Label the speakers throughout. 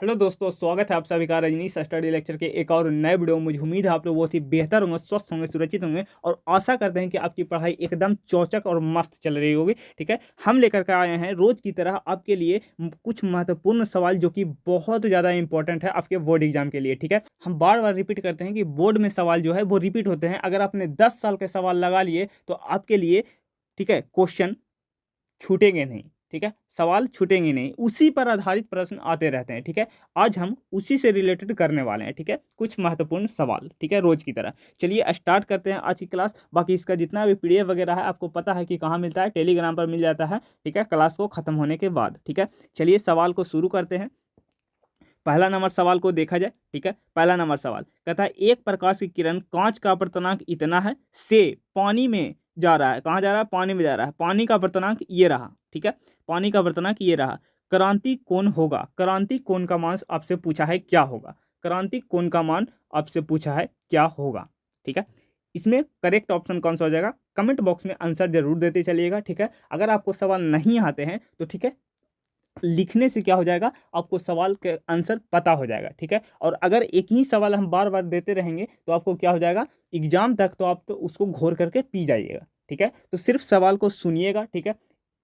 Speaker 1: Hello दोस्तों, स्वागत है आप सभी का रजनीश स्टडी लेक्चर के एक और नए वीडियो में। मुझे उम्मीद है आप लोग बहुत ही बेहतर होंगे, स्वस्थ होंगे, सुरक्षित होंगे और आशा करते हैं कि आपकी पढ़ाई एकदम चौचक और मस्त चल रही होगी। ठीक है, हम लेकर के आए हैं रोज की तरह आपके लिए कुछ महत्वपूर्ण सवाल जो कि बहुत ज़्यादा इंपॉर्टेंट है आपके बोर्ड एग्जाम के लिए। ठीक है, हम बार बार रिपीट करते हैं कि बोर्ड में सवाल जो है वो रिपीट होते हैं। अगर आपने 10 साल के सवाल लगा लिए तो आपके लिए, ठीक है, क्वेश्चन छूटेंगे नहीं। ठीक है, सवाल छूटेंगे नहीं, उसी पर आधारित प्रश्न आते रहते हैं। ठीक है, आज हम उसी से रिलेटेड करने वाले हैं। ठीक है, कुछ महत्वपूर्ण सवाल, ठीक है, रोज की तरह। चलिए स्टार्ट करते हैं आज की क्लास। बाकी इसका जितना भी पीडीएफ वगैरह है आपको पता है कि कहाँ मिलता है, टेलीग्राम पर मिल जाता है। ठीक है, क्लास को खत्म होने के बाद। ठीक है, चलिए सवाल को शुरू करते हैं। पहला नंबर सवाल को देखा जाए। ठीक है, पहला नंबर सवाल कहता है एक प्रकाश की किरण कांच का अपर्तनांक इतना है से पानी में जा रहा है। कहाँ जा रहा है? पानी में जा रहा है। पानी का अपर्तनांक ये रहा। ठीक है, पानी का अपर्तनांक ये रहा। क्रांति कोण होगा। क्रांति कोण का मान आपसे पूछा है क्या होगा। क्रांति कोण का मान आपसे पूछा है क्या होगा। ठीक है, इसमें करेक्ट ऑप्शन कौन सा हो जाएगा? कमेंट बॉक्स में आंसर जरूर देते चलिएगा। ठीक है, अगर आपको सवाल नहीं आते हैं तो ठीक है, लिखने से क्या हो जाएगा, आपको सवाल के आंसर पता हो जाएगा। ठीक है, और अगर एक ही सवाल हम बार बार देते रहेंगे तो आपको क्या हो जाएगा, एग्जाम तक तो आप तो उसको घोर करके पी जाइएगा। ठीक है, तो सिर्फ सवाल को सुनिएगा। ठीक है,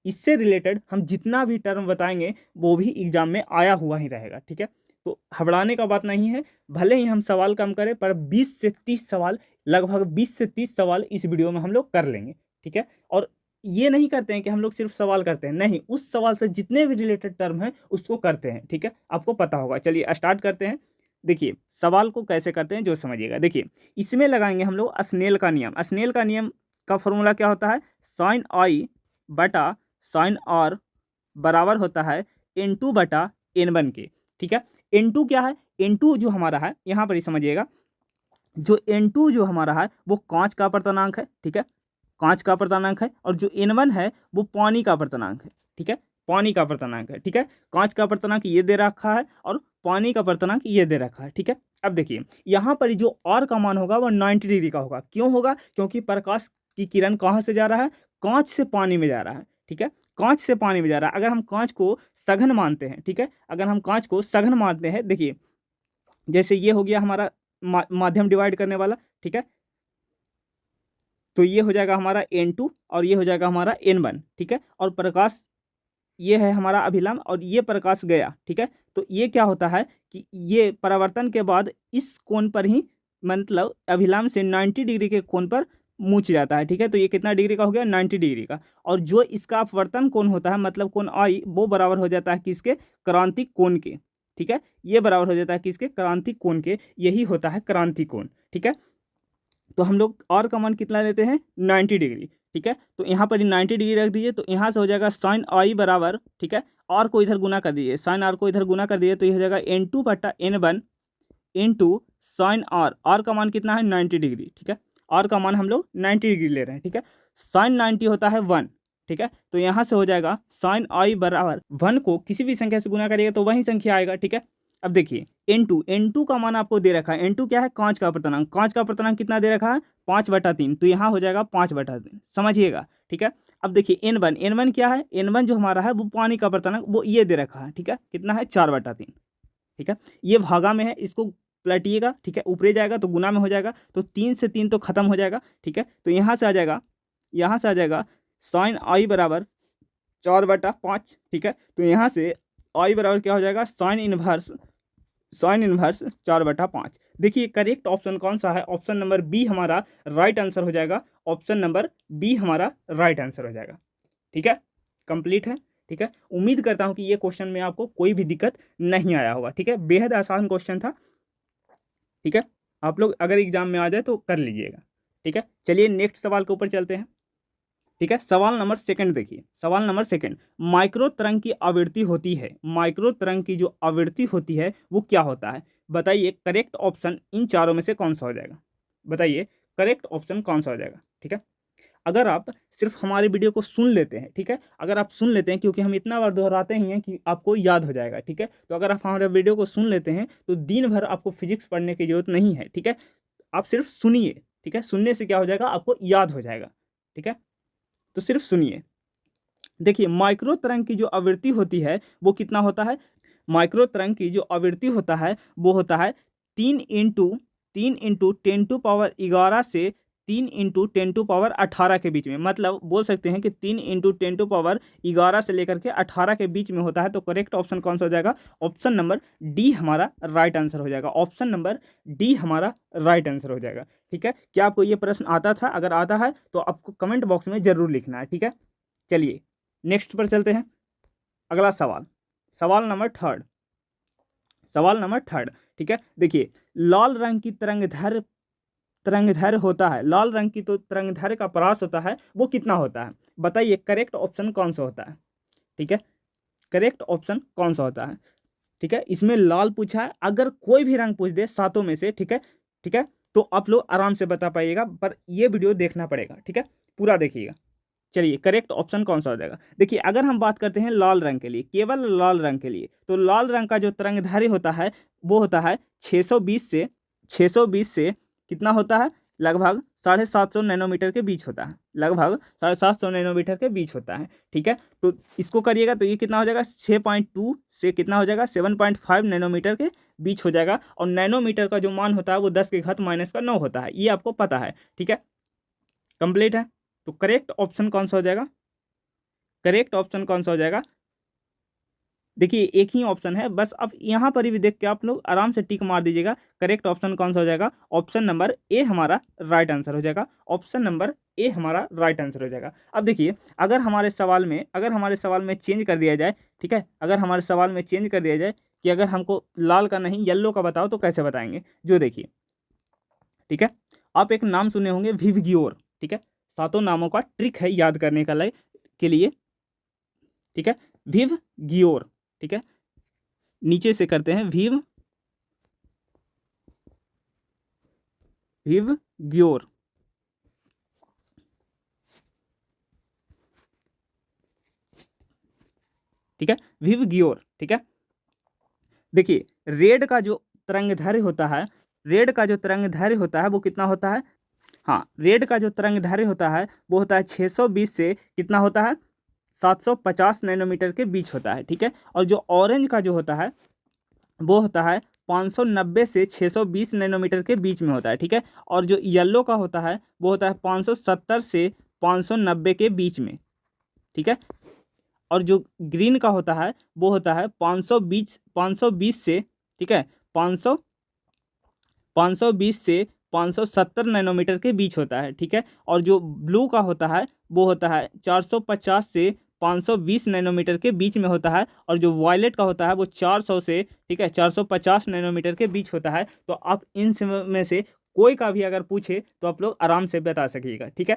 Speaker 1: इससे रिलेटेड हम जितना भी टर्म बताएंगे वो भी एग्जाम में आया हुआ ही रहेगा। ठीक है, तो घबराने का बात नहीं है। भले ही हम सवाल कम करें पर 20 से 30 सवाल, लगभग 20 से 30 सवाल इस वीडियो में हम लोग कर लेंगे। ठीक है, और ये नहीं करते हैं कि हम लोग सिर्फ सवाल करते हैं, नहीं, उस सवाल से जितने भी रिलेटेड टर्म हैं उसको करते हैं। ठीक है, आपको पता होगा। चलिए स्टार्ट करते हैं। देखिए सवाल को कैसे करते हैं जो समझिएगा। देखिए इसमें लगाएंगे हम लोग स्नेल का नियम। स्नेल का नियम का फॉर्मूला क्या होता है? साइन आई बटा साइन आर बराबर होता है N2 बटा N1 के। ठीक है, N2 क्या है? N2 जो हमारा है, यहाँ पर ही समझिएगा, जो N2 जो हमारा है वो कांच का अपर्तनांक है। ठीक है, कांच का अपर्तनांक है। और जो N1 है वो पानी का अपर्तनांक है। ठीक है, पानी का अपर्तनांक है। ठीक है, कांच का अपर्तनांक ये दे रखा है और पानी का अपर्तनांक ये दे रखा है। ठीक है, अब देखिए यहाँ पर जो R का मान होगा वो 90 डिग्री का होगा। क्यों होगा? क्योंकि प्रकाश की किरण कहाँ से जा रहा है? कांच से पानी में जा रहा है। ठीक है, कांच से पानी में जा रहा है। अगर हम कांच को सघन मानते हैं, ठीक है, अगर हम कांच को सघन मानते हैं, देखिए जैसे ये हो गया हमारा माध्यम डिवाइड करने वाला। ठीक है, तो ये हो जाएगा हमारा N2 और ये हो जाएगा हमारा N1। ठीक है, और प्रकाश ये है हमारा अभिलंब और ये प्रकाश गया। ठीक है, तो ये क्या होता है कि ये परावर्तन के बाद इस कोण पर ही, मतलब अभिलंब से 90 डिग्री के कोण पर मुँच जाता है। ठीक है, तो ये कितना डिग्री का हो गया? 90 डिग्री का। और जो इसका अपवर्तन कोण होता है, मतलब कोण आई, वो बराबर हो जाता है किसके? क्रांति कोण के। ठीक है, ये बराबर हो जाता है किसके? क्रांति कोण के। यही होता है क्रांति कोण। ठीक है, तो हम लोग और का मान कितना लेते हैं? 90 डिग्री। ठीक है, तो यहाँ पर 90 डिग्री रख दीजिए, तो यहाँ से हो जाएगा साइन आई बराबर, ठीक है, और को इधर गुना कर दीजिए, साइन आर को इधर गुना कर दीजिए, तो ये हो जाएगा N2 बटा N1 इंटू साइन आर का मान कितना है? 90 डिग्री। ठीक है, आर का मान हम लोग 90 डिग्री ले रहे हैं। ठीक है, साइन 90 होता है 1। ठीक है, तो यहाँ से हो जाएगा साइन आई बराबर 1 को किसी भी संख्या से गुना करिएगा तो वही संख्या आएगा। ठीक है, अब देखिए N2 का मान आपको दे रखा है। N2 क्या है? कांच का अपर्तनांक। कांच का अपर्तनांक कितना दे रखा है? 5/3। तो यहाँ हो जाएगा 5/3, समझिएगा। ठीक है, अब देखिए N1 क्या है? N1 जो हमारा है वो पानी का अपर्तनांक, वो ये दे रखा है। ठीक है, कितना है? 4/3। ठीक है, ये भागा में है, इसको पलटिएगा। ठीक है, ऊपरे जाएगा तो गुना में हो जाएगा, तो 3 से 3 तो खत्म हो जाएगा। ठीक है, तो यहाँ से आ जाएगा, यहाँ से आ जाएगा साइन आई बराबर 4/5। ठीक है, तो यहाँ से आई बराबर क्या हो जाएगा? Sine inverse 4/5। देखिए करेक्ट ऑप्शन कौन सा है? ऑप्शन नंबर बी हमारा राइट आंसर हो जाएगा। ऑप्शन नंबर बी हमारा राइट आंसर हो जाएगा। ठीक है, कंप्लीट है। ठीक है, उम्मीद करता हूं कि ये क्वेश्चन में आपको कोई भी दिक्कत नहीं आया होगा। ठीक है, बेहद आसान क्वेश्चन था। ठीक है, आप लोग अगर एग्जाम में आ जाए तो कर लीजिएगा। ठीक है, चलिए नेक्स्ट सवाल के ऊपर चलते हैं। ठीक है, सवाल नंबर सेकंड देखिए। सवाल नंबर सेकंड, माइक्रो तरंग की आवृत्ति होती है, माइक्रो तरंग की जो आवृत्ति होती है वो क्या होता है? बताइए करेक्ट ऑप्शन इन चारों में से कौन सा हो जाएगा? बताइए करेक्ट ऑप्शन कौन सा हो जाएगा? ठीक है, अगर आप सिर्फ हमारे वीडियो को सुन लेते हैं, ठीक है, अगर आप सुन लेते हैं, क्योंकि हम इतना बार दोहराते ही हैं कि आपको याद हो जाएगा। ठीक है, तो अगर आप हमारे वीडियो को सुन लेते हैं तो दिन भर आपको फिजिक्स पढ़ने की जरूरत नहीं है। ठीक है, आप सिर्फ सुनिए। ठीक है, सुनने से क्या हो जाएगा? आपको याद हो जाएगा। ठीक है, तो सिर्फ सुनिए। देखिए माइक्रो तरंग की जो आवृत्ति होती है वो कितना होता है? माइक्रो तरंग की जो आवृत्ति होता है वो होता है 3 × 10⁻11 से 3 × 10⁻18 के बीच में, मतलब बोल सकते हैं कि 3 × 10⁻11 से लेकर के 18 के बीच में होता है। तो करेक्ट ऑप्शन कौन सा हो जाएगा? ऑप्शन नंबर डी हमारा राइट आंसर हो जाएगा। ऑप्शन नंबर डी हमारा राइट आंसर हो जाएगा। ठीक है, क्या आपको ये प्रश्न आता था? अगर आता है तो आपको कमेंट बॉक्स में जरूर लिखना है। ठीक है, चलिए नेक्स्ट पर चलते हैं। अगला सवाल, सवाल नंबर थर्ड। ठीक है, देखिए लाल रंग की तरंगदैर्घ्य होता है, लाल रंग की तो तरंगदैर्घ्य का परास होता है वो कितना होता है? बताइए करेक्ट ऑप्शन कौन सा होता है? ठीक है, करेक्ट ऑप्शन कौन सा होता है? ठीक है, इसमें लाल पूछा है, अगर कोई भी रंग पूछ दे सातों में से, ठीक है, तो आप लोग आराम से बता पाइएगा, पर ये वीडियो देखना पड़ेगा। ठीक है, पूरा देखिएगा। चलिए करेक्ट ऑप्शन कौन सा हो जाएगा? देखिए अगर हम बात करते हैं लाल रंग के लिए, केवल लाल रंग के लिए, तो लाल रंग का जो तरंगदैर्घ्य होता है वो होता है 620 से कितना होता है? लगभग 750 नैनोमीटर के बीच होता है, लगभग 750 नैनोमीटर के बीच होता है। ठीक है, तो इसको करिएगा तो ये कितना हो जाएगा? 6.2 से कितना हो जाएगा? 7.5 नैनोमीटर के बीच हो जाएगा। और नैनोमीटर का जो मान होता है वो 10⁻⁻9 होता है, ये आपको पता है। ठीक है, कंप्लीट है। तो करेक्ट ऑप्शन कौन सा हो जाएगा? करेक्ट ऑप्शन कौन सा हो जाएगा? देखिए एक ही ऑप्शन है बस, अब यहाँ पर भी देख के आप लोग आराम से टिक मार दीजिएगा। करेक्ट ऑप्शन कौन सा हो जाएगा? ऑप्शन नंबर ए हमारा राइट आंसर हो जाएगा। ऑप्शन नंबर ए हमारा राइट आंसर हो जाएगा। अब देखिए अगर हमारे सवाल में चेंज कर दिया जाए, ठीक है, अगर हमारे सवाल में चेंज कर दिया जाए कि अगर हमको लाल का नहीं येलो का बताओ तो कैसे बताएंगे? जो देखिए, ठीक है, आप एक नाम सुने होंगे विवगियोर। ठीक है, सातों नामों का ट्रिक है याद करने के लिए। ठीक है, विवगियोर। ठीक है, नीचे से करते हैं विवगियोर। ठीक है, विवगियोर। ठीक है, देखिए रेड का जो तरंगदैर्घ्य होता है, वो कितना होता है? हाँ, रेड का जो तरंगदैर्घ्य होता है वो होता है 620 से कितना होता है? 750 नैनोमीटर के बीच होता है। ठीक है, और जो ऑरेंज का जो होता है वो होता है 590 से 620 नैनोमीटर के बीच में होता है। ठीक है, और जो येलो का होता है वो होता है 570 से 590 के बीच में। ठीक है, और जो ग्रीन का होता है वो होता है 520 से, ठीक है, 520 से 570 नैनोमीटर के बीच होता है। ठीक है, और जो ब्लू का होता है वो होता है 450 से 520 नैनोमीटर के बीच में होता है। और जो वायलेट का होता है वो 400 से, ठीक है, 450 नैनोमीटर के बीच होता है। तो आप इन में से कोई का भी अगर पूछे तो आप लोग आराम से बता सकिएगा। ठीक है,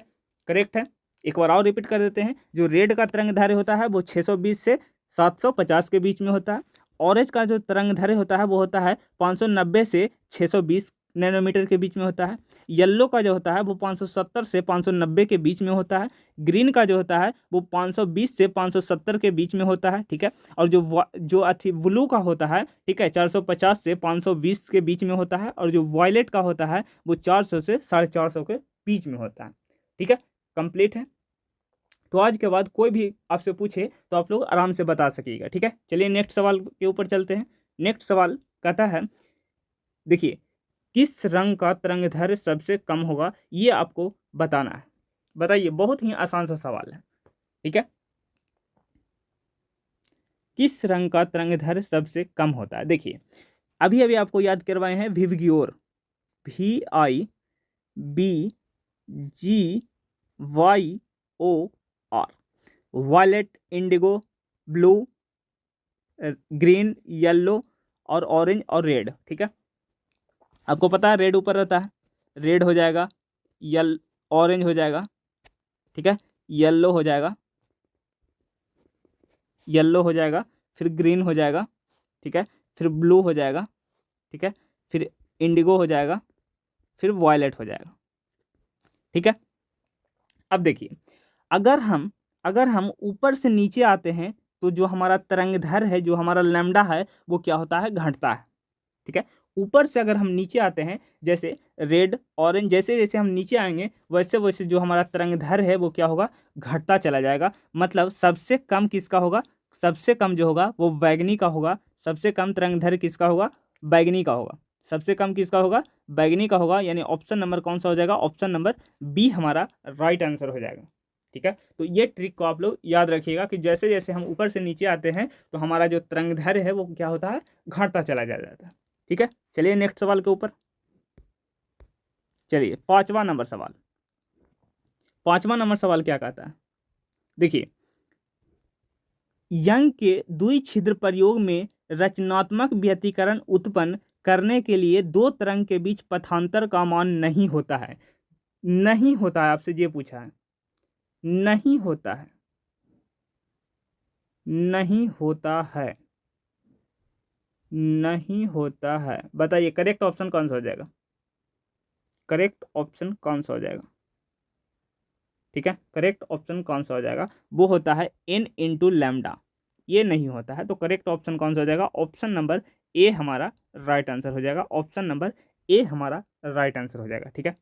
Speaker 1: करेक्ट है। एक बार और रिपीट कर देते हैं। जो रेड का तरंगदैर्घ्य होता है वो 620 से 750 के बीच में होता है। ऑरेंज का जो तरंगदैर्घ्य होता है वो होता है 590 से 620 नैनोमीटर के बीच में होता है। येलो का जो होता है वो 570 से 590 के बीच में होता है। ग्रीन का जो होता है वो 520 से 570 के बीच में होता है। ठीक है, और जो ब्लू का होता है, ठीक है, 450 से 520 के बीच में होता है। और जो वायलेट का होता है वो 400 से 450 के बीच में होता है। ठीक है, कंप्लीट है। तो आज के बाद कोई भी आपसे पूछे तो आप लोग आराम से बता सकिएगा। ठीक है, चलिए नेक्स्ट सवाल के ऊपर चलते हैं। नेक्स्ट सवाल कहता है, देखिए किस रंग का तरंगदैर्घ्य सबसे कम होगा, ये आपको बताना है। बताइए, बहुत ही आसान सा सवाल है। ठीक है, किस रंग का तरंगदैर्घ्य सबसे कम होता है? देखिए अभी अभी आपको याद करवाए हैं विवगियोर, VIVGYOR, violet, indigo, blue, green, yellow और ऑरेंज और रेड। ठीक है, आपको पता है रेड ऊपर रहता है, रेड हो जाएगा, ऑरेंज हो जाएगा, ठीक है, येलो हो जाएगा, फिर ग्रीन हो जाएगा, ठीक है, फिर ब्लू हो जाएगा, ठीक है, फिर इंडिगो हो जाएगा, फिर वायलेट हो जाएगा। ठीक है, अब देखिए अगर हम ऊपर से नीचे आते हैं तो जो हमारा तरंगदैर्घ्य है, जो हमारा लैम्डा है, वो क्या होता है? घटता है। ठीक है, ऊपर से अगर हम नीचे आते हैं, जैसे रेड, ऑरेंज, जैसे जैसे हम नीचे आएंगे वैसे वैसे जो हमारा तरंगदैर्घ्य है वो क्या होगा? घटता चला जाएगा। मतलब सबसे कम किसका होगा? सबसे कम जो होगा वो बैगनी का होगा, सबसे कम तरंगदैर्घ्य किसका होगा, बैगनी का होगा, सबसे कम किसका होगा, बैगनी का होगा। यानी ऑप्शन नंबर कौन सा हो जाएगा, ऑप्शन नंबर बी हमारा राइट आंसर हो जाएगा। ठीक है, तो ये ट्रिक को आप लोग याद रखिएगा कि जैसे जैसे हम ऊपर से नीचे आते हैं तो हमारा जो तरंगदैर्घ्य है वो क्या होता है, घटता चला जाता है। ठीक है, चलिए नेक्स्ट सवाल के ऊपर चलिए। पांचवा नंबर सवाल, पांचवा नंबर सवाल क्या कहता है, देखिए, यंग के द्विछिद्र प्रयोग में रचनात्मक व्यतिकरण उत्पन्न करने के लिए दो तरंग के बीच पथांतर का मान नहीं होता है। नहीं होता है, आपसे ये पूछा है, नहीं होता है, नहीं होता है, नहीं होता है, बताइए करेक्ट ऑप्शन कौन सा हो जाएगा, करेक्ट ऑप्शन कौन सा हो जाएगा। ठीक है, करेक्ट ऑप्शन कौन सा हो जाएगा, वो होता है n इंटू लैम्डा, ये नहीं होता है। तो करेक्ट ऑप्शन कौन सा हो जाएगा, ऑप्शन नंबर ए हमारा राइट आंसर हो जाएगा, ऑप्शन नंबर ए हमारा राइट आंसर हो जाएगा। ठीक है,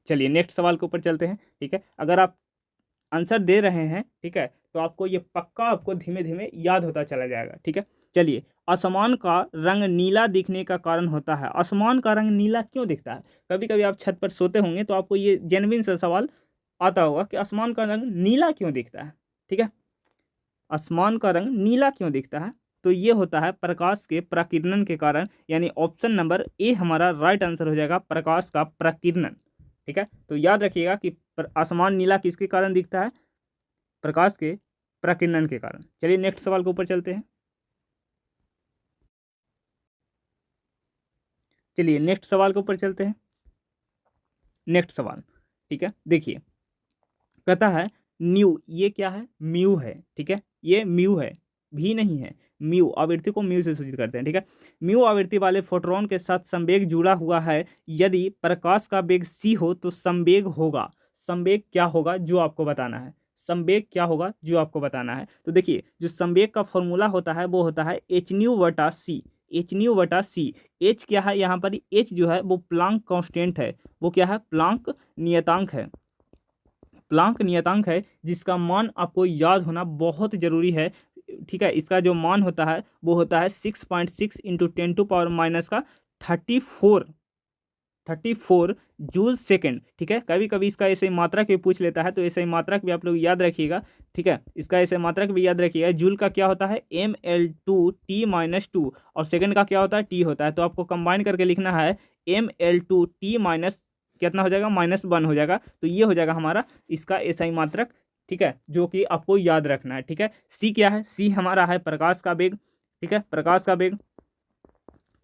Speaker 1: चलिए नेक्स्ट सवाल के ऊपर चलते हैं। ठीक है, अगर आप आंसर दे रहे हैं, ठीक है, तो आपको ये पक्का आपको धीमे धीमे याद होता चला जाएगा। ठीक है, चलिए, आसमान का रंग नीला दिखने का कारण होता है, आसमान का रंग नीला क्यों दिखता है। कभी कभी आप छत पर सोते होंगे तो आपको ये जेन्युइन सा सवाल आता होगा कि आसमान का रंग नीला क्यों दिखता है। ठीक है, आसमान का रंग नीला क्यों दिखता है, तो ये होता है प्रकाश के प्रकीर्णन के कारण। यानी ऑप्शन नंबर ए हमारा राइट आंसर हो जाएगा, प्रकाश का प्रकीर्णन। ठीक है, तो याद रखिएगा कि आसमान नीला किसके कारण दिखता है, प्रकाश के प्रकीर्णन के कारण। चलिए नेक्स्ट सवाल के ऊपर चलते हैं। चलिए नेक्स्ट सवाल के ऊपर चलते हैं। नेक्स्ट सवाल, ठीक है, देखिए, कहता है न्यू, ये क्या है, म्यू है। ठीक है, ये म्यू है, भी नहीं है, म्यू, आवृत्ति को म्यू से सूचित करते हैं। ठीक है, म्यू आवृत्ति वाले फोटोन के साथ संवेग जुड़ा हुआ है। यदि प्रकाश का वेग c हो तो संवेग होगा, संवेग क्या होगा जो आपको बताना है, संवेग क्या होगा जो आपको बताना है। तो देखिए, जो संवेग का फॉर्मूला होता है वो होता है एच न्यू बटा सी, एच न्यू बटा सी। एच क्या है यहाँ पर, एच जो है वो प्लांक कांस्टेंट है, वो क्या है, प्लांक नियतांक है, प्लांक नियतांक है, जिसका मान आपको याद होना बहुत जरूरी है। ठीक है, इसका जो मान होता है वो होता है 6.6 इंटू 10⁻⁻34 34 जूल सेकेंड। ठीक है, कभी कभी इसका ऐसे मात्रक भी पूछ लेता है, तो ऐसे मात्रक भी आप लोग याद रखिएगा। ठीक है, इसका ऐसे मात्रक भी याद रखिएगा। जूल का क्या होता है, ml2t-2, और सेकंड का क्या होता है, टी होता है। तो आपको कंबाइन करके लिखना है ml2t माइनस कितना हो जाएगा, -1 हो जाएगा। तो ये हो जाएगा हमारा इसका ऐसा ही मात्रक। ठीक है, जो कि आपको याद रखना है। ठीक है, सी क्या है, सी हमारा है प्रकाश का वेग। ठीक है, प्रकाश का वेग,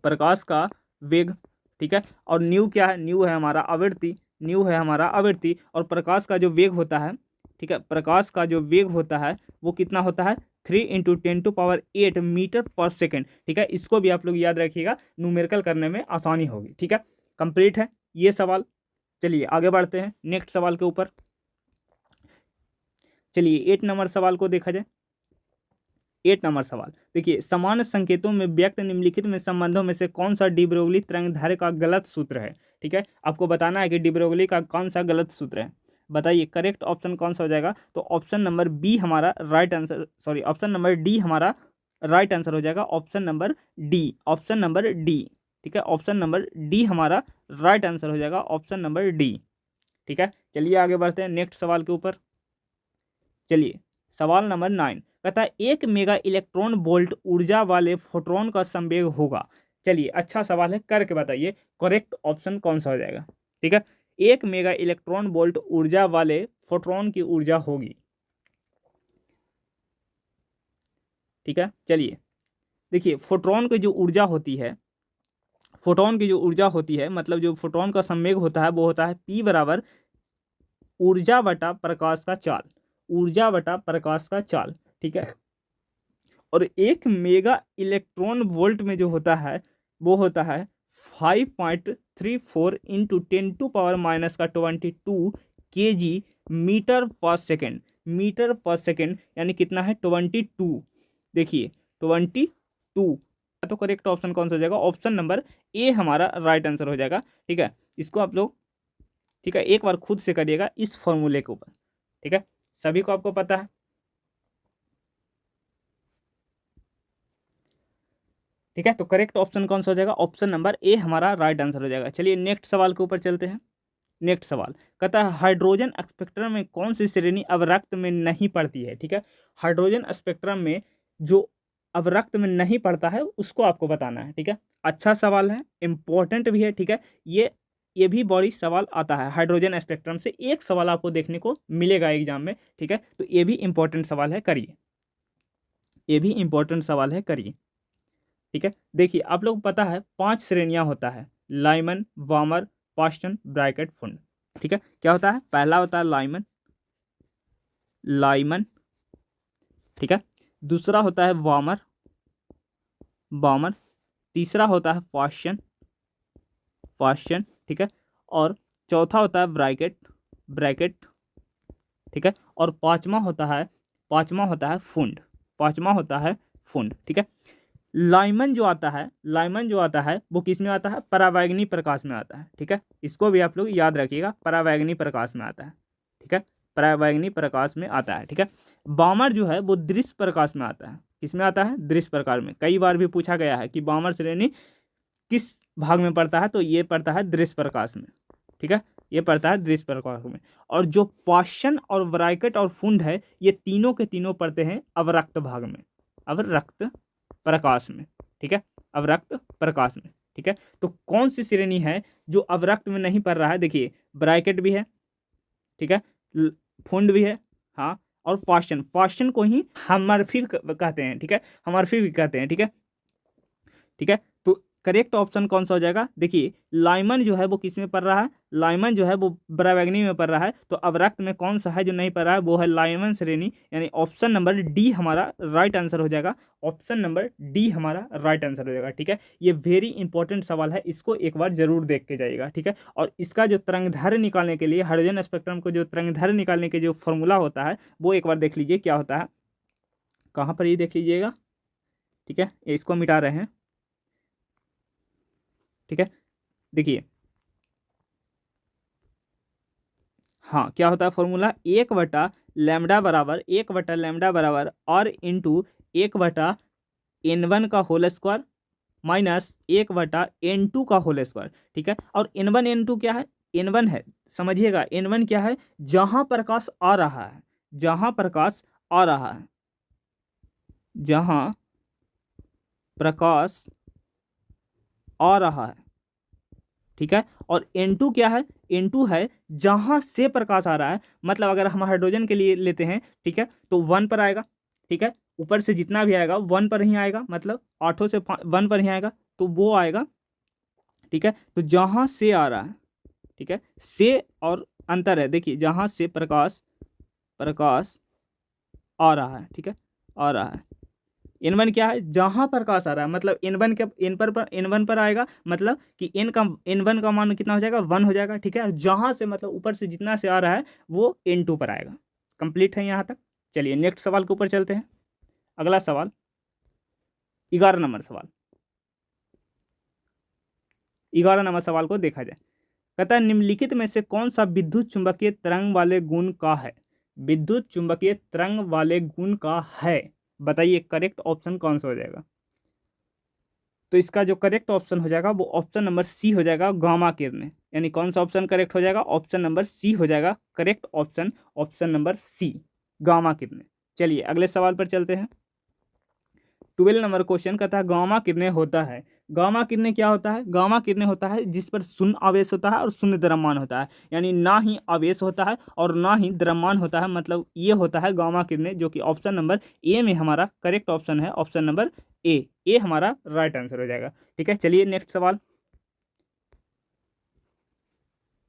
Speaker 1: प्रकाश का वेग। ठीक है, और न्यू क्या है, न्यू है हमारा आवृत्ति, न्यू है हमारा आवृत्ति। और प्रकाश का जो वेग होता है, ठीक है, प्रकाश का जो वेग होता है वो कितना होता है, 3 × 10⁸ मीटर पर सेकेंड। ठीक है, इसको भी आप लोग याद रखिएगा, न्यूमेरिकल करने में आसानी होगी। ठीक है, कंप्लीट है ये सवाल। चलिए आगे बढ़ते हैं नेक्स्ट सवाल के ऊपर। चलिए 8 नंबर सवाल को देखा जाए। 8 नंबर सवाल देखिए, समान संकेतों में व्यक्त निम्नलिखित में संबंधों में से कौन सा डी ब्रोगली तरंगदैर्घ्य का गलत सूत्र है। ठीक है, आपको बताना है कि डी ब्रोगली का कौन सा गलत सूत्र है, बताइए करेक्ट ऑप्शन कौन सा हो जाएगा। तो ऑप्शन नंबर बी हमारा right answer, sorry option number D हमारा राइट आंसर हो जाएगा, option number D, option number D. ठीक है, ऑप्शन नंबर डी हमारा राइट आंसर हो जाएगा, ऑप्शन नंबर डी। ठीक है, चलिए आगे बढ़ते हैं नेक्स्ट सवाल के ऊपर। चलिए सवाल नंबर 9 कहता है 1 मेगा इलेक्ट्रॉन वोल्ट ऊर्जा वाले फोटोन का संवेग होगा। चलिए अच्छा सवाल है, करके बताइए करेक्ट ऑप्शन कौन सा हो जाएगा। ठीक है, 1 मेगा इलेक्ट्रॉन वोल्ट ऊर्जा वाले फोटोन की ऊर्जा होगी। ठीक है, चलिए देखिए, फोटोन की जो ऊर्जा होती है, फोटोन की जो ऊर्जा होती है, मतलब जो फोटोन का संवेग होता है वो होता है P बराबर ऊर्जा बटा प्रकाश का चाल, ऊर्जा बटा प्रकाश का चाल। ठीक है, और 1 मेगा इलेक्ट्रॉन वोल्ट में जो होता है वो होता है 5.34 इंटू 10⁻⁻22 kg मीटर पर सेकेंड, मीटर पर सेकेंड यानी कितना है 22। देखिए 22, तो करेक्ट ऑप्शन कौन सा हो जाएगा, ऑप्शन नंबर ए हमारा राइट आंसर हो जाएगा। ठीक है, इसको आप लोग, ठीक है, एक बार खुद से करिएगा इस फॉर्मूले के ऊपर। ठीक है, सभी को आपको पता है। ठीक है। तो करेक्ट ऑप्शन कौन सा हो जाएगा, ऑप्शन नंबर ए हमारा राइट आंसर हो जाएगा। चलिए नेक्स्ट सवाल के ऊपर चलते हैं। नेक्स्ट सवाल कहता है हाइड्रोजन स्पेक्ट्रम में कौन सी श्रेणी अवरक्त में नहीं पड़ती है। ठीक है, हाइड्रोजन स्पेक्ट्रम में जो अवरक्त में नहीं पड़ता है उसको आपको बताना है। ठीक है, अच्छा सवाल है, इंपॉर्टेंट भी है। ठीक है, ये भी बड़ी सवाल आता है हाइड्रोजन स्पेक्ट्रम से, एक सवाल आपको देखने को मिलेगा एग्जाम में। ठीक है, तो ये भी इंपॉर्टेंट सवाल है, करिए, ये भी इंपॉर्टेंट सवाल है, करिए। ठीक है, देखिए आप लोग पता है 5 श्रेणियां होता है, लाइमन, वार्मर, पास्टन, ब्रैकेट, फुंड। ठीक है, क्या होता है, पहला होता है लाइमन, लाइमन। ठीक है, दूसरा होता है वार्मर, वार्मर। तीसरा होता है पास्टन, पास्टन। ठीक है, और चौथा होता है ब्रैकेट, ब्रैकेट। ठीक है, और पांचवा होता है फुंड, पांचवा होता है फुंड। ठीक है, लाइमन जो आता है, लाइमन जो आता है वो किस में आता है, परावैंगनी प्रकाश में आता है। ठीक है, इसको भी आप लोग याद रखिएगा, परावैंगनी प्रकाश में आता है। ठीक है, परावैंगनी प्रकाश में आता है। ठीक है, वार्मर जो है वो दृश्य प्रकाश में आता है, किस में आता है, दृश्य प्रकाश में। कई बार भी पूछा गया है कि वार्मर श्रेणी किस भाग में पड़ता है, तो ये पड़ता है दृश्य प्रकाश में। ठीक है, ये पड़ता है दृश्य प्रकाश में। और जो पास्टन और ब्रैकेट और फुंड है, ये तीनों के तीनों पड़ते हैं अवरक्त भाग में, अवरक्त प्रकाश में। ठीक है, अवरक्त प्रकाश में। ठीक है, तो कौन सी श्रेणी है जो अवरक्त में नहीं पड़ रहा है, देखिए ब्रैकेट भी है, ठीक है, फुंड भी है, हाँ, और पास्टन, पास्टन को ही हमर्फी कहते हैं। ठीक है, हमर्फी भी कहते हैं। ठीक है, ठीक है, तो करेक्ट ऑप्शन कौन सा हो जाएगा, देखिए लाइमन जो है वो किस में पड़ रहा है, लाइमन जो है वो परावैंगनी में पड़ रहा है। तो अवरक्त में कौन सा है जो नहीं पड़ रहा है, वो है लाइमन श्रेणी, यानी ऑप्शन नंबर डी हमारा राइट आंसर हो जाएगा, ऑप्शन नंबर डी हमारा राइट आंसर हो जाएगा। ठीक है, ये वेरी इंपॉर्टेंट सवाल है, इसको एक बार जरूर देख के जाइएगा। ठीक है, और इसका जो तरंगदैर्घ्य निकालने के लिए, हाइड्रोजन स्पेक्ट्रम को जो तरंगदैर्घ्य निकालने के जो फॉर्मूला होता है वो एक बार देख लीजिए क्या होता है, कहाँ पर ये देख लीजिएगा। ठीक है, इसको मिटा रहे हैं। ठीक है, देखिए, हाँ, क्या होता है फॉर्मूला, 1/λ बराबर और इंटू 1/n1 का होल स्क्वायर माइनस 1/n2 का होल स्क्वायर। ठीक है, और n1 n2 क्या है, n1 है, समझिएगा n1 क्या है, जहां प्रकाश आ रहा है, जहां प्रकाश आ रहा है, जहां प्रकाश आ रहा है। ठीक है, और N2 क्या है, N2 है जहां से प्रकाश आ रहा है, मतलब अगर हम हाइड्रोजन के लिए लेते हैं, ठीक है, तो 1 पर आएगा। ठीक है, ऊपर से जितना भी आएगा 1 पर ही आएगा, मतलब 8 से 1 पर ही आएगा, तो वो आएगा। ठीक है, तो जहां से आ रहा है, ठीक है, से और अंतर है, देखिए जहां से प्रकाश, प्रकाश आ रहा है, ठीक है, आ रहा है। N1 क्या है, जहां प्रकाश आ रहा है, मतलब N1 के N1 पर आएगा, मतलब कि N1 का मान कितना हो जाएगा, 1 हो जाएगा। ठीक है, जहां से मतलब ऊपर से जितना से आ रहा है वो N2 पर आएगा। कंप्लीट है यहाँ तक। चलिए नेक्स्ट सवाल के ऊपर चलते हैं। अगला सवाल 11 नंबर सवाल, 11 नंबर सवाल को देखा जाए। कहता है निम्नलिखित में से कौन सा विद्युत चुंबकीय तरंग वाले गुण का है, विद्युत चुंबकीय तरंग वाले गुण का है, बताइए करेक्ट ऑप्शन कौन सा हो जाएगा। तो इसका जो करेक्ट ऑप्शन हो जाएगा वो ऑप्शन नंबर सी हो जाएगा, गामा किरणें। यानी कौन सा ऑप्शन करेक्ट हो जाएगा, ऑप्शन नंबर सी हो जाएगा correct option, option number C, gamma किरणें। चलिए अगले सवाल पर चलते हैं। 12 नंबर क्वेश्चन कहता है गामा किरणें होता है, गामा किरणें क्या होता है, गामा किरणें होता है जिस पर शून्य आवेश होता है और शून्य द्रव्यमान होता है, यानी ना ही आवेश होता है और ना ही द्रव्यमान होता है, मतलब ये होता है गामा किरणें, जो कि ऑप्शन नंबर ए में हमारा करेक्ट ऑप्शन है, ऑप्शन नंबर ए हमारा राइट आंसर हो जाएगा। ठीक है, चलिए नेक्स्ट सवाल,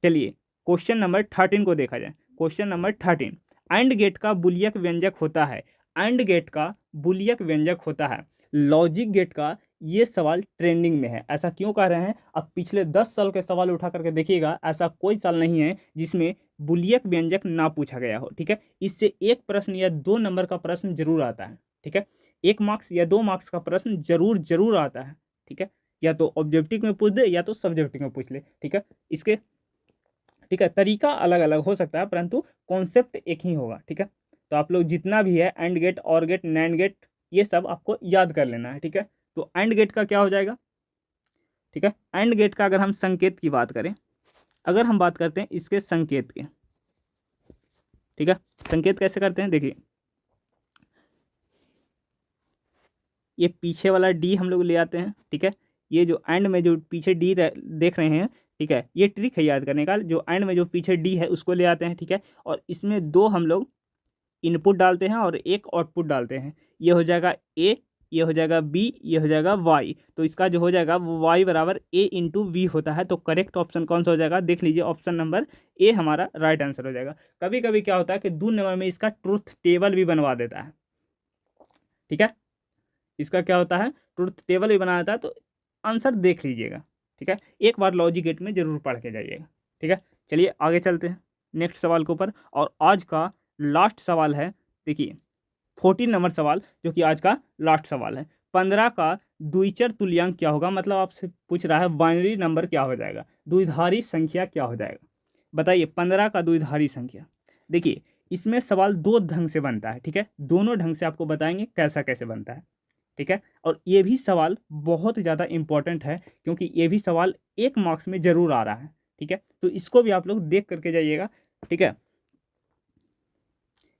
Speaker 1: चलिए क्वेश्चन नंबर 13 को देखा जाए। क्वेश्चन नंबर 13, एंड गेट का बुलियक व्यंजक होता है, एंड गेट का बुलियक व्यंजक होता है, लॉजिक गेट का। ये सवाल ट्रेंडिंग में है, ऐसा क्यों कह रहे हैं, अब पिछले 10 साल के सवाल उठा करके देखिएगा, ऐसा कोई साल नहीं है जिसमें बुलियक व्यंजक ना पूछा गया हो। ठीक है, इससे एक प्रश्न या 2 नंबर का प्रश्न जरूर आता है। ठीक है, 1 मार्क्स या 2 मार्क्स का प्रश्न जरूर आता है। ठीक है, या तो ऑब्जेक्टिव में पूछ दे या तो सब्जेक्टिव में पूछ ले। ठीक है, इसके, ठीक है, तरीका अलग अलग हो सकता है परंतु कॉन्सेप्ट एक ही होगा। ठीक है, तो आप लोग जितना भी है एंड गेट, और गेट, नैंड गेट, ये सब आपको याद कर लेना है। ठीक है, तो एंड गेट का क्या हो जाएगा, ठीक है। एंड गेट का अगर हम संकेत की बात करें, अगर हम बात करते हैं इसके संकेत के, ठीक है, संकेत कैसे करते हैं, देखिए ये पीछे वाला डी हम लोग ले आते हैं, ठीक है। ये जो एंड में जो पीछे डी देख रहे हैं, ठीक है, ये ट्रिक है याद करने का, जो एंड में जो पीछे डी है उसको ले आते हैं, ठीक है। और इसमें दो हम लोग इनपुट डालते हैं और एक आउटपुट डालते हैं। ये हो जाएगा ए, ये हो जाएगा बी, ये हो जाएगा वाई। तो इसका जो हो जाएगा वो वाई बराबर ए इंटू वी होता है। तो करेक्ट ऑप्शन कौन सा हो जाएगा, देख लीजिए, ऑप्शन नंबर ए हमारा राइट आंसर हो जाएगा। कभी कभी क्या होता है कि 2 नंबर में इसका ट्रूथ टेबल भी बनवा देता है, ठीक है, इसका क्या होता है, ट्रूथ टेबल भी बना देता है। तो आंसर देख लीजिएगा, ठीक है, एक बार लॉजिक गेट में जरूर पढ़ के जाइएगा, ठीक है। चलिए आगे चलते हैं नेक्स्ट सवाल के ऊपर, और आज का लास्ट सवाल है, देखिए 14 नंबर सवाल जो कि आज का लास्ट सवाल है। 15 का द्विचर तुल्यांक क्या होगा, मतलब आपसे पूछ रहा है बाइनरी नंबर क्या हो जाएगा, द्विधारी संख्या क्या हो जाएगा, बताइए 15 का द्विधारी संख्या। देखिए इसमें सवाल दो ढंग से बनता है, ठीक है, दोनों ढंग से आपको बताएंगे कैसा कैसे बनता है, ठीक है। और ये भी सवाल बहुत ज़्यादा इंपॉर्टेंट है, क्योंकि ये भी सवाल 1 मार्क्स में ज़रूर आ रहा है, ठीक है। तो इसको भी आप लोग देख करके जाइएगा, ठीक है,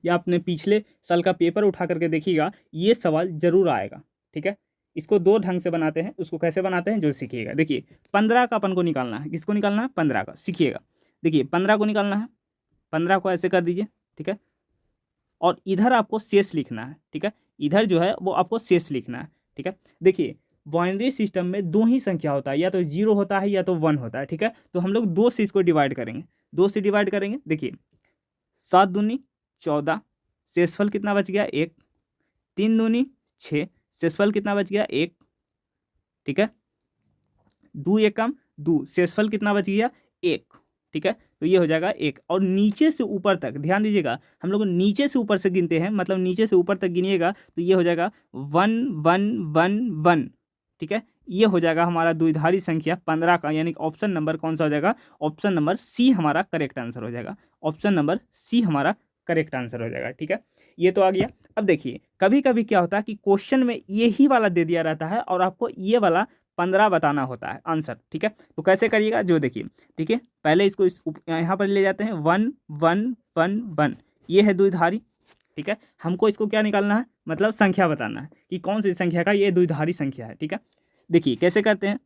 Speaker 1: या अपने पिछले साल का पेपर उठा करके देखिएगा, ये सवाल जरूर आएगा, ठीक है। इसको दो ढंग से बनाते हैं, उसको कैसे बनाते हैं जो सीखिएगा। देखिए 15 का अपन को निकालना है, किसको निकालना है, 15 का, सीखिएगा। देखिए 15 को निकालना है, 15 को ऐसे कर दीजिए, ठीक है, और इधर आपको शेष लिखना है, ठीक है, इधर जो है वो आपको शेष लिखना है, ठीक है। देखिए बाइनरी सिस्टम में दो ही संख्या होता है, या तो 0 होता है या तो 1 होता है, ठीक है। तो हम लोग 2 से इसको डिवाइड करेंगे, 2 से डिवाइड करेंगे। देखिए 7 दूनी 14, शेषफल कितना बच गया 1, 3 दूनी 6, शेषफल कितना बच गया 1, ठीक है, 2 एकम 2, शेषफल कितना बच गया 1, ठीक है। तो ये हो जाएगा 1, और नीचे से ऊपर तक ध्यान दीजिएगा, हम लोग नीचे से ऊपर से गिनते हैं, मतलब नीचे से ऊपर तक गिनिएगा तो ये हो जाएगा 1 1 1 1, ठीक है। ये हो जाएगा हमारा द्विधारी संख्या 15 का, यानी ऑप्शन नंबर कौन सा हो जाएगा, ऑप्शन नंबर सी हमारा करेक्ट आंसर हो जाएगा, ऑप्शन नंबर सी हमारा करेक्ट आंसर हो जाएगा, ठीक है। ये तो आ गया। अब देखिए कभी कभी क्या होता है कि क्वेश्चन में यही वाला दे दिया रहता है और आपको ये वाला 15 बताना होता है आंसर, ठीक है। तो कैसे करिएगा, जो देखिए, ठीक है, पहले इसको यहाँ पर ले जाते हैं 1 1 1 1, ये है द्विधारी, ठीक है। हमको इसको क्या निकालना है, मतलब संख्या बताना है कि कौन सी संख्या का ये द्विधारी संख्या है, ठीक है। देखिए कैसे करते हैं,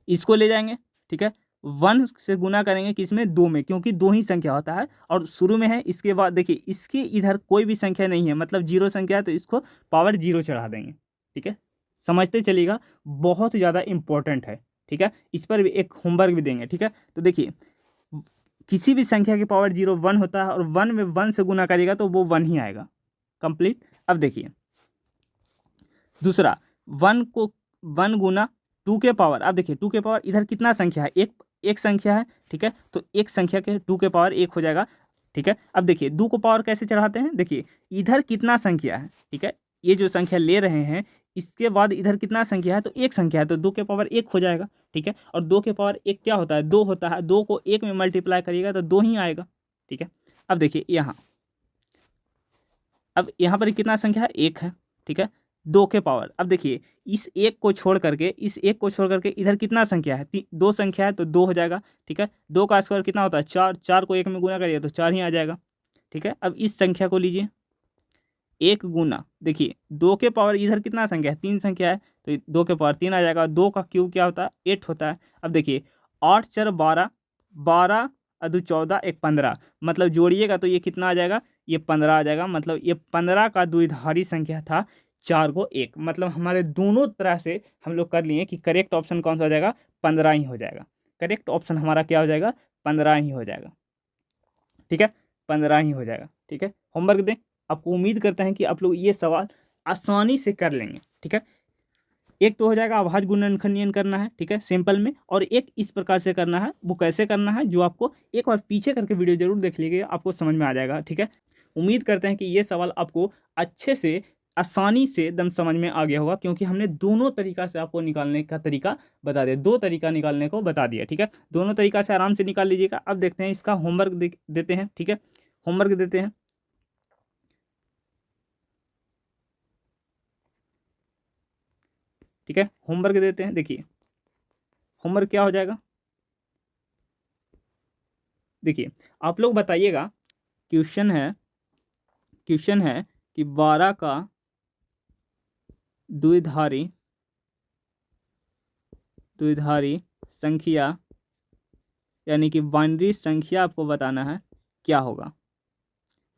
Speaker 1: इसको ले जाएंगे, ठीक है, 1 से गुना करेंगे किसमें, 2 में, क्योंकि 2 ही संख्या होता है और शुरू में है। इसके बाद देखिए इसके इधर कोई भी संख्या नहीं है, मतलब 0 संख्या है, तो इसको पावर 0 चढ़ा देंगे, ठीक है। समझते चलिएगा, बहुत ज़्यादा इंपॉर्टेंट है, ठीक है। इस पर भी एक होमवर्क भी देंगे, ठीक है। तो देखिए किसी भी संख्या की पावर 0 1 होता है, और 1 में 1 से गुना करिएगा तो वो 1 ही आएगा, कंप्लीट। अब देखिए दूसरा, 1 को 1 गुना 2 के पावर, अब देखिए 2 के पावर इधर कितना संख्या है, एक संख्या है, ठीक है। तो एक संख्या के 2 के पावर 1 हो जाएगा, ठीक है। अब देखिए 2 को पावर कैसे चढ़ाते हैं, देखिए इधर कितना संख्या है, ठीक है, ये जो संख्या ले रहे हैं इसके बाद इधर कितना संख्या है, तो एक संख्या है, तो 2 के पावर 1 हो जाएगा, ठीक है। और 2 के पावर 1 क्या होता है, 2 होता है, 2 को 1 में मल्टीप्लाई करिएगा तो 2 ही आएगा, ठीक है। अब देखिए यहाँ, अब यहाँ पर कितना संख्या है, 1 है, ठीक है, 2 के पावर। अब देखिए इस एक को छोड़ करके, इस एक को छोड़ करके इधर कितना संख्या है, 2 संख्या है, तो 2 हो जाएगा, ठीक है। 2 का स्क्वायर कितना होता है 4, 4 को 1 में गुना करिए तो 4 ही आ जाएगा, ठीक है। अब इस संख्या को लीजिए, 1 गुना, देखिए 2 के पावर इधर कितना संख्या है, 3 संख्या है, तो 2 के पावर 3 आ जाएगा। 2 का क्यूब क्या होता है, 8 होता है। अब देखिए 8 4 12, 12 2 14 1 15, मतलब जोड़िएगा तो ये कितना आ जाएगा, ये 15 आ जाएगा। मतलब ये 15 का द्विधारी संख्या था 4 को 1, मतलब हमारे दोनों तरह से हम लोग कर लिए कि करेक्ट ऑप्शन कौन सा हो जाएगा, 15 ही हो जाएगा। करेक्ट ऑप्शन हमारा क्या हो जाएगा, 15 ही हो जाएगा, ठीक है, 15 ही हो जाएगा, ठीक है। होमवर्क दें, आपको उम्मीद करते हैं कि आप लोग ये सवाल आसानी से कर लेंगे, ठीक है। एक तो हो जाएगा आभाज्य गुणनखंडन करना है, ठीक है, सिंपल में, और एक इस प्रकार से करना है। वो कैसे करना है जो आपको एक बार पीछे करके वीडियो जरूर देख लीजिएगा, आपको समझ में आ जाएगा, ठीक है। उम्मीद करते हैं कि ये सवाल आपको अच्छे से आसानी से एकदम समझ में आ गया होगा, क्योंकि हमने दोनों तरीका से आपको निकालने का तरीका बता दिया, 2 तरीका निकालने को बता दिया, ठीक है। दोनों तरीका से आराम से निकाल लीजिएगा। अब देखते हैं इसका होमवर्क देते हैं, ठीक है, होमवर्क देते हैं। ठीक है। होमवर्क देते हैं, देखिए होमवर्क क्या हो जाएगा, देखिए आप लोग बताइएगा। क्वेश्चन है कि 12 का द्विधारी संख्या यानी कि बाइनरी संख्या आपको बताना है क्या होगा,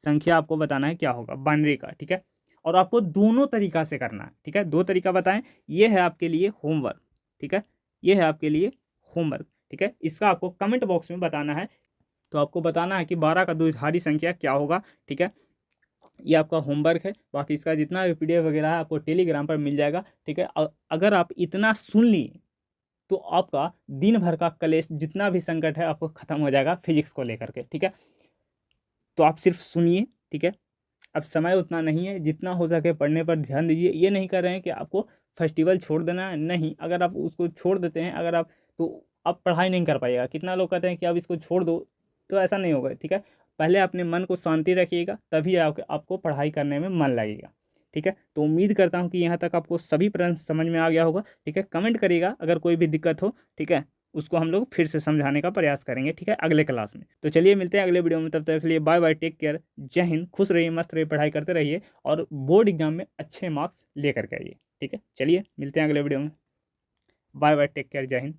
Speaker 1: संख्या आपको बताना है क्या होगा बाइनरी का, ठीक है। और आपको दोनों तरीका से करना है, ठीक है। दो तरीका बताएं, ये है आपके लिए होमवर्क, ठीक है, ये है आपके लिए होमवर्क, ठीक है। इसका आपको कमेंट बॉक्स में बताना है। तो आपको बताना है कि 12 का द्विधारी संख्या क्या होगा, ठीक है। ये आपका होमवर्क है। बाकी इसका जितना भी PDF वगैरह है आपको टेलीग्राम पर मिल जाएगा, ठीक है। अगर आप इतना सुन लिए तो आपका दिन भर का कलेश जितना भी संकट है आपको खत्म हो जाएगा फिजिक्स को लेकर के, ठीक है। तो आप सिर्फ सुनिए, ठीक है। अब समय उतना नहीं है, जितना हो सके पढ़ने पर ध्यान दीजिए। ये नहीं कर रहे हैं कि आपको फेस्टिवल छोड़ देना है, नहीं। अगर आप उसको छोड़ देते हैं, अगर आप, तो आप पढ़ाई नहीं कर पाइएगा। कितना लोग कहते हैं कि आप इसको छोड़ दो, तो ऐसा नहीं होगा, ठीक है। पहले अपने मन को शांति रखिएगा, तभी आपको पढ़ाई करने में मन लगेगा, ठीक है। तो उम्मीद करता हूँ कि यहाँ तक आपको सभी प्रश्न समझ में आ गया होगा, ठीक है। कमेंट करिएगा अगर कोई भी दिक्कत हो, ठीक है। उसको हम लोग फिर से समझाने का प्रयास करेंगे, ठीक है, अगले क्लास में। तो चलिए मिलते हैं अगले वीडियो में, तब तक के लिए बाय बाय, टेक केयर, जय हिंद, खुश रहिए, मस्त रहिए, पढ़ाई करते रहिए और बोर्ड एग्जाम में अच्छे मार्क्स लेकर के आइए, ठीक है। चलिए मिलते हैं अगले वीडियो में, बाय बाय, टेक केयर, जय हिंद।